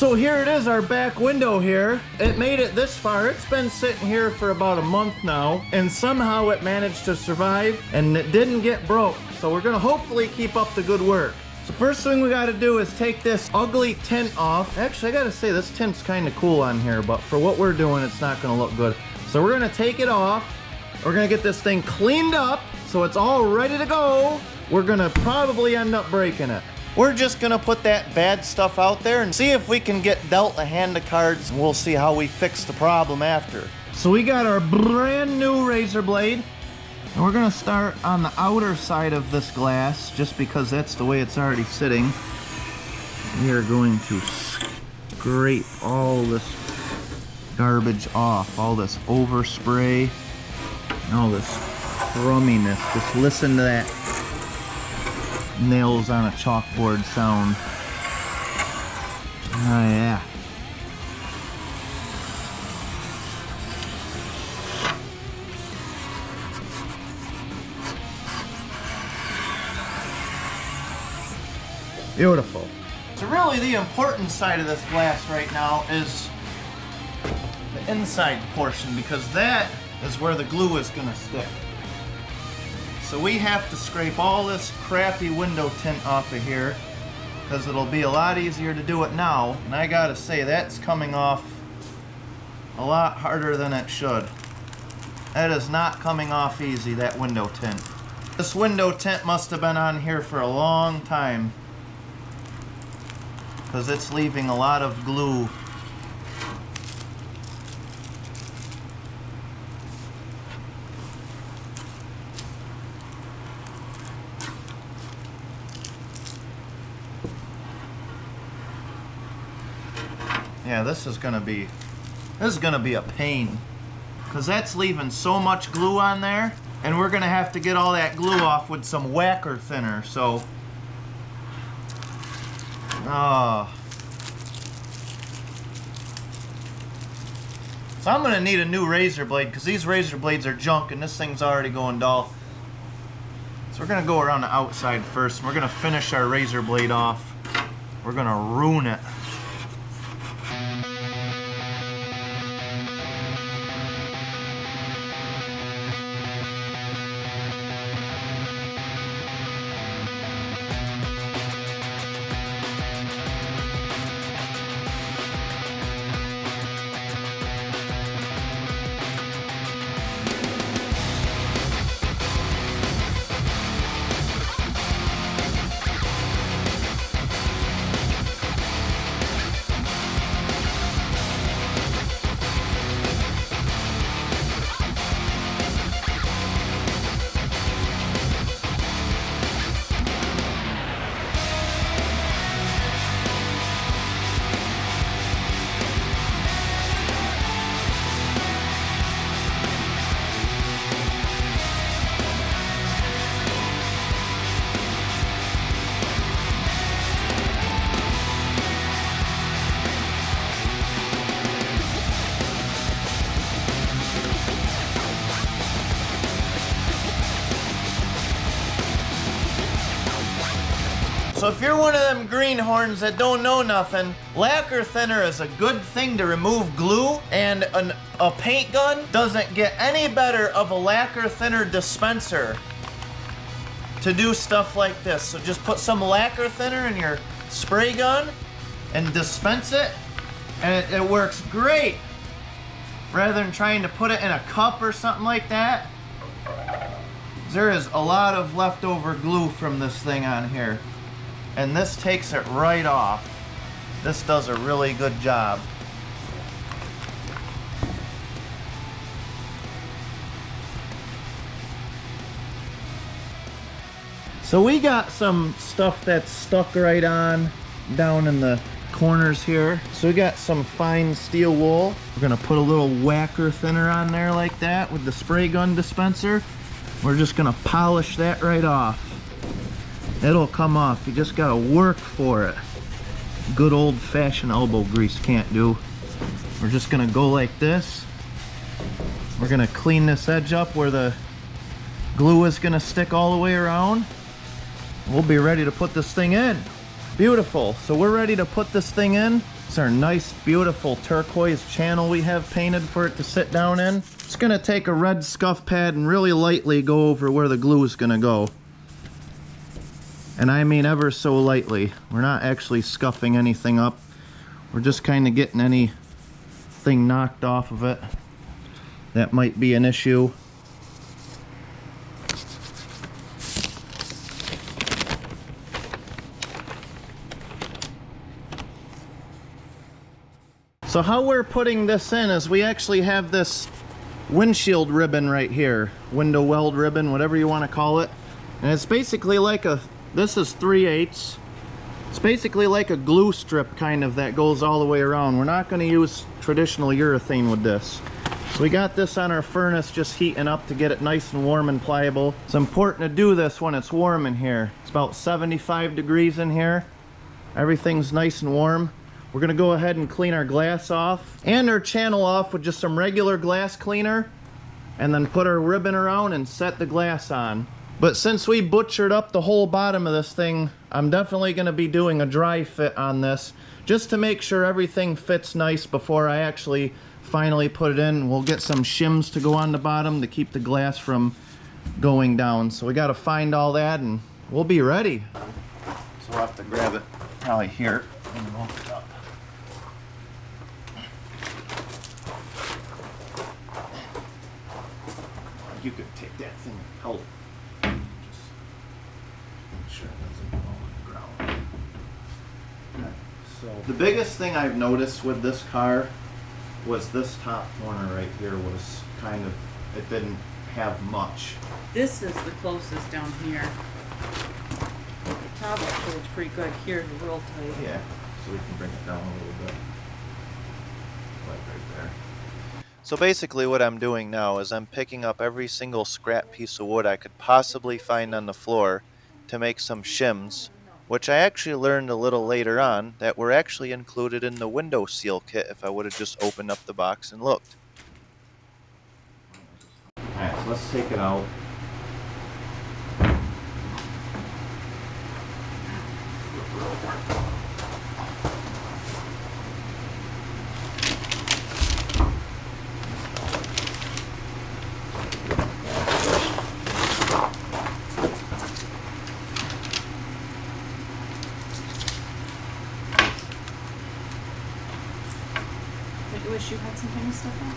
So here it is, our back window here. It made it this far. It's been sitting here for about a month now, and somehow it managed to survive and it didn't get broke. So we're gonna hopefully keep up the good work. So first thing we gotta do is take this ugly tint off. Actually, I gotta say this tint's kinda cool on here, but for what we're doing, it's not gonna look good. So we're gonna take it off. We're gonna get this thing cleaned up so it's all ready to go. We're gonna probably end up breaking it. We're just gonna put that bad stuff out there and see if we can get dealt a hand of cards, and we'll see how we fix the problem after. So we got our brand new razor blade, and we're gonna start on the outer side of this glass just because that's the way it's already sitting. We are going to scrape all this garbage off, all this overspray, and all this crumminess. Just listen to that nails on a chalkboard sound. Oh yeah. Beautiful. So really the important side of this glass right now is the inside portion, because that is where the glue is going to stick. So we have to scrape all this crappy window tint off of here because it'll be a lot easier to do it now. And I gotta say, that's coming off a lot harder than it should. That is not coming off easy, that window tint. This window tint must have been on here for a long time because it's leaving a lot of glue. Yeah, this is gonna be a pain because that's leaving so much glue on there, and we're gonna have to get all that glue off with some whacker thinner. So I'm gonna need a new razor blade because these razor blades are junk and this thing's already going dull. So we're gonna go around the outside first, and we're gonna finish our razor blade off. We're gonna ruin it. So if you're one of them greenhorns that don't know nothing, lacquer thinner is a good thing to remove glue, and a paint gun doesn't get any better of a lacquer thinner dispenser to do stuff like this. So just put some lacquer thinner in your spray gun and dispense it, and it works great. Rather than trying to put it in a cup or something like that. There is a lot of leftover glue from this thing on here, and this takes it right off. This does a really good job. So we got some stuff that's stuck right on down in the corners here. So we got some fine steel wool. We're gonna put a little whacker thinner on there like that with the spray gun dispenser. We're just gonna polish that right off. It'll come off, you just gotta work for it. Good old-fashioned elbow grease can't do. We're just gonna go like this. We're gonna clean this edge up where the glue is gonna stick all the way around. We'll be ready to put this thing in. Beautiful, so we're ready to put this thing in. It's our nice, beautiful turquoise channel we have painted for it to sit down in. Just gonna take a red scuff pad and really lightly go over where the glue is gonna go. And I mean ever so lightly. We're not actually scuffing anything up. We're just kind of getting anything knocked off of it that might be an issue. So how we're putting this in is we actually have this windshield ribbon right here. Window weld ribbon, whatever you want to call it. And it's basically like a, this is 3/8. It's basically like a glue strip kind of that goes all the way around. We're not going to use traditional urethane with this. So we got this on our furnace just heating up to get it nice and warm and pliable. It's important to do this when it's warm in here. It's about 75 degrees in here. Everything's nice and warm. We're gonna go ahead and clean our glass off and our channel off with just some regular glass cleaner, and then put our ribbon around and set the glass on. But since we butchered up the whole bottom of this thing, I'm definitely gonna be doing a dry fit on this just to make sure everything fits nice before I actually finally put it in. We'll get some shims to go on the bottom to keep the glass from going down. So we gotta find all that and we'll be ready. So we'll have to grab it probably here and we'll hook it up. You could take that thing and hold it. Just make sure it doesn't fall on the ground. Okay. So the biggest thing I've noticed with this car was this top corner right here was kind of, it didn't have much. This is the closest down here. The top holds pretty good. Here's real tight. Yeah, so we can bring it down a little bit. Like right there. So basically what I'm doing now is I'm picking up every single scrap piece of wood I could possibly find on the floor to make some shims, which I actually learned a little later on that were actually included in the window seal kit if I would have just opened up the box and looked. Alright, so let's take it out. I wish you had some kind of stuff out.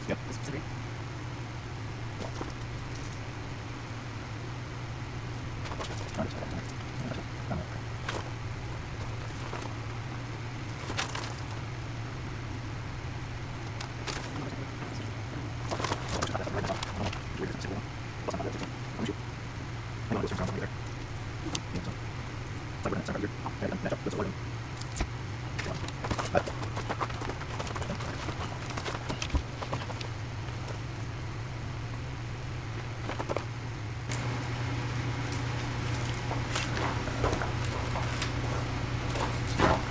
Yep.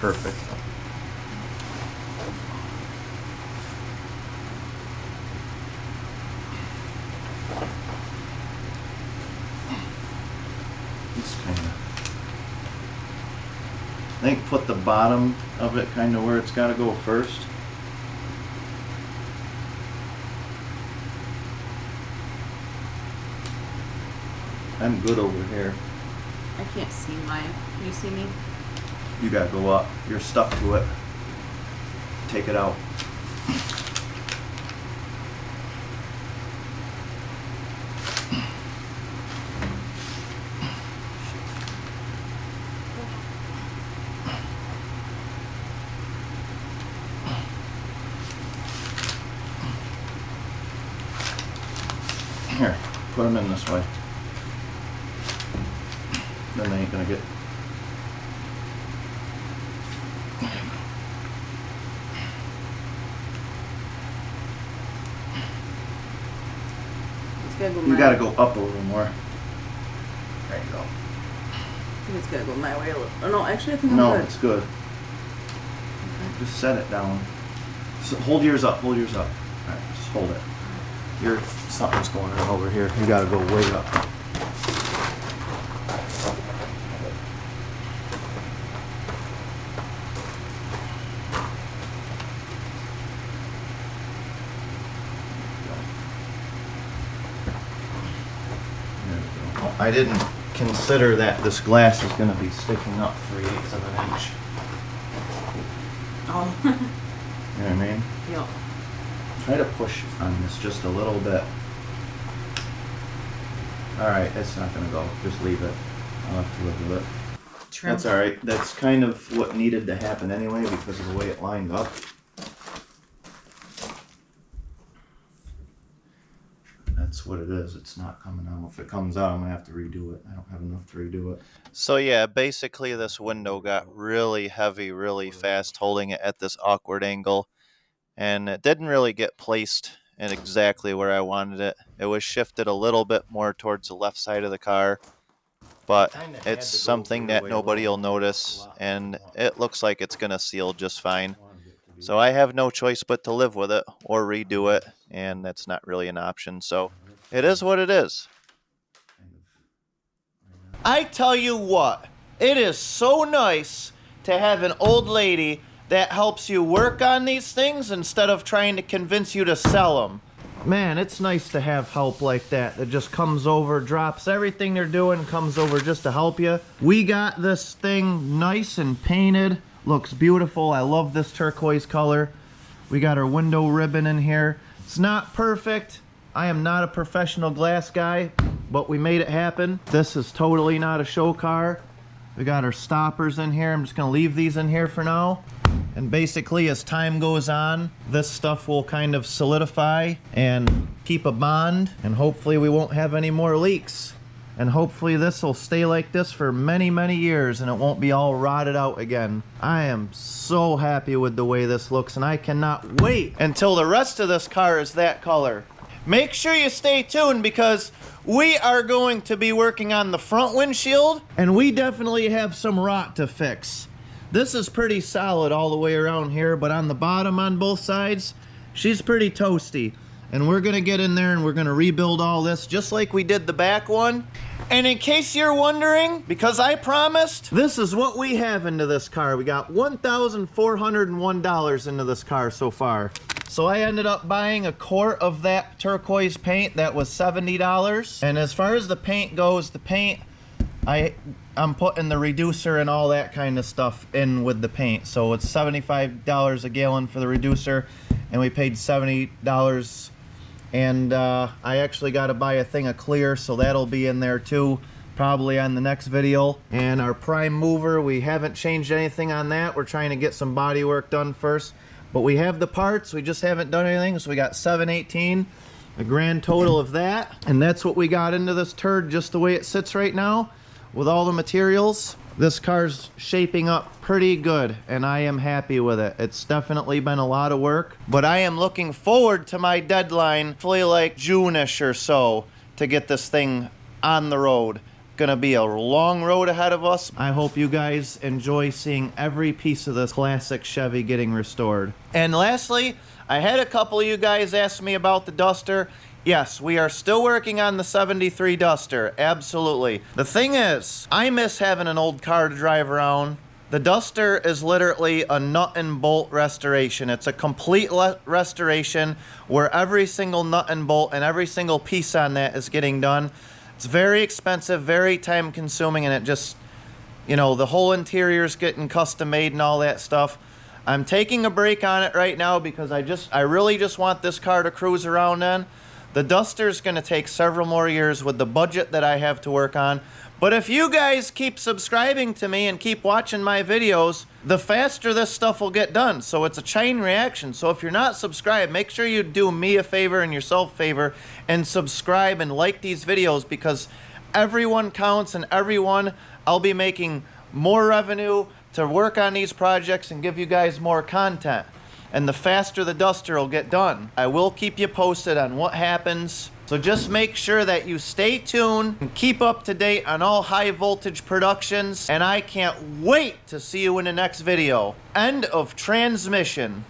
Perfect. Just kind of, I think put the bottom of it kind of where it's got to go first. I'm good over here. I can't see mine. Can you see me? You gotta go up. You're stuck to it. Take it out. Here, put them in this way. Then they ain't gonna get. It's gotta go You gotta go up a little more. There you go. think it's gonna go my way a little. Oh, no, actually I think I'm No, good. it's good. Just set it down. So hold yours up, hold yours up. All right, just hold it. Something's going on over here. You gotta go way up. I didn't consider that this glass is going to be sticking up 3/8 of an inch. Oh. You know what I mean? Yep. Try to push on this just a little bit. Alright, it's not going to go. Just leave it. I'll have to live with it. Trim. That's alright. That's kind of what needed to happen anyway because of the way it lined up. That's what it is. It's not coming out. If it comes out, I'm going to have to redo it. I don't have enough to redo it. So yeah, basically this window got really heavy really fast, holding it at this awkward angle. And it didn't really get placed in exactly where I wanted it. It was shifted a little bit more towards the left side of the car. But it's something that nobody will notice, and it looks like it's going to seal just fine. So I have no choice but to live with it or redo it, and that's not really an option. So it is what it is. I tell you what, it is so nice to have an old lady that helps you work on these things instead of trying to convince you to sell them. Man, it's nice to have help like that just comes over, drops everything they're doing, comes over just to help you. We got this thing nice and painted. Looks beautiful. I love this turquoise color. We got our window ribbon in here. It's not perfect. I am not a professional glass guy, but we made it happen. This is totally not a show car. We got our stoppers in here. I'm just gonna leave these in here for now. And basically, as time goes on, this stuff will kind of solidify and keep a bond, and hopefully we won't have any more leaks. And hopefully this will stay like this for many, many years and it won't be all rotted out again. I am so happy with the way this looks, and I cannot wait until the rest of this car is that color. Make sure you stay tuned because we are going to be working on the front windshield, and we definitely have some rot to fix. This is pretty solid all the way around here, but on the bottom on both sides, she's pretty toasty. And we're gonna get in there and we're gonna rebuild all this just like we did the back one. And in case you're wondering, because I promised, this is what we have into this car. We got $1,401 into this car so far. So I ended up buying a quart of that turquoise paint that was $70. And as far as the paint goes, the paint, I'm putting the reducer and all that kind of stuff in with the paint. So it's $75 a gallon for the reducer, and we paid $70. And I actually got to buy a thing of clear, so that'll be in there too, probably on the next video. And our prime mover, we haven't changed anything on that. We're trying to get some body work done first, but we have the parts, we just haven't done anything. So we got $718, a grand total of that, and that's what we got into this turd just the way it sits right now with all the materials. This car's shaping up pretty good, and I am happy with it. It's definitely been a lot of work, but I am looking forward to my deadline, hopefully like June-ish or so, to get this thing on the road. Gonna be a long road ahead of us. I hope you guys enjoy seeing every piece of this classic Chevy getting restored. And lastly, I had a couple of you guys ask me about the Duster. Yes, we are still working on the 73 Duster, absolutely. The thing is, I miss having an old car to drive around. The Duster is literally a nut and bolt restoration. It's a complete restoration where every single nut and bolt and every single piece on that is getting done. It's very expensive, very time consuming, and it just, you know, the whole interior is getting custom made and all that stuff. I'm taking a break on it right now because I really just want this car to cruise around in. The Duster's gonna take several more years with the budget that I have to work on. But if you guys keep subscribing to me and keep watching my videos, the faster this stuff will get done. So it's a chain reaction. So if you're not subscribed, make sure you do me a favor and yourself a favor and subscribe and like these videos, because everyone counts, and everyone, I'll be making more revenue to work on these projects and give you guys more content. and the faster the duster will get done. I will keep you posted on what happens. So just make sure that you stay tuned and keep up to date on all high voltage productions. And I can't wait to see you in the next video. End of transmission.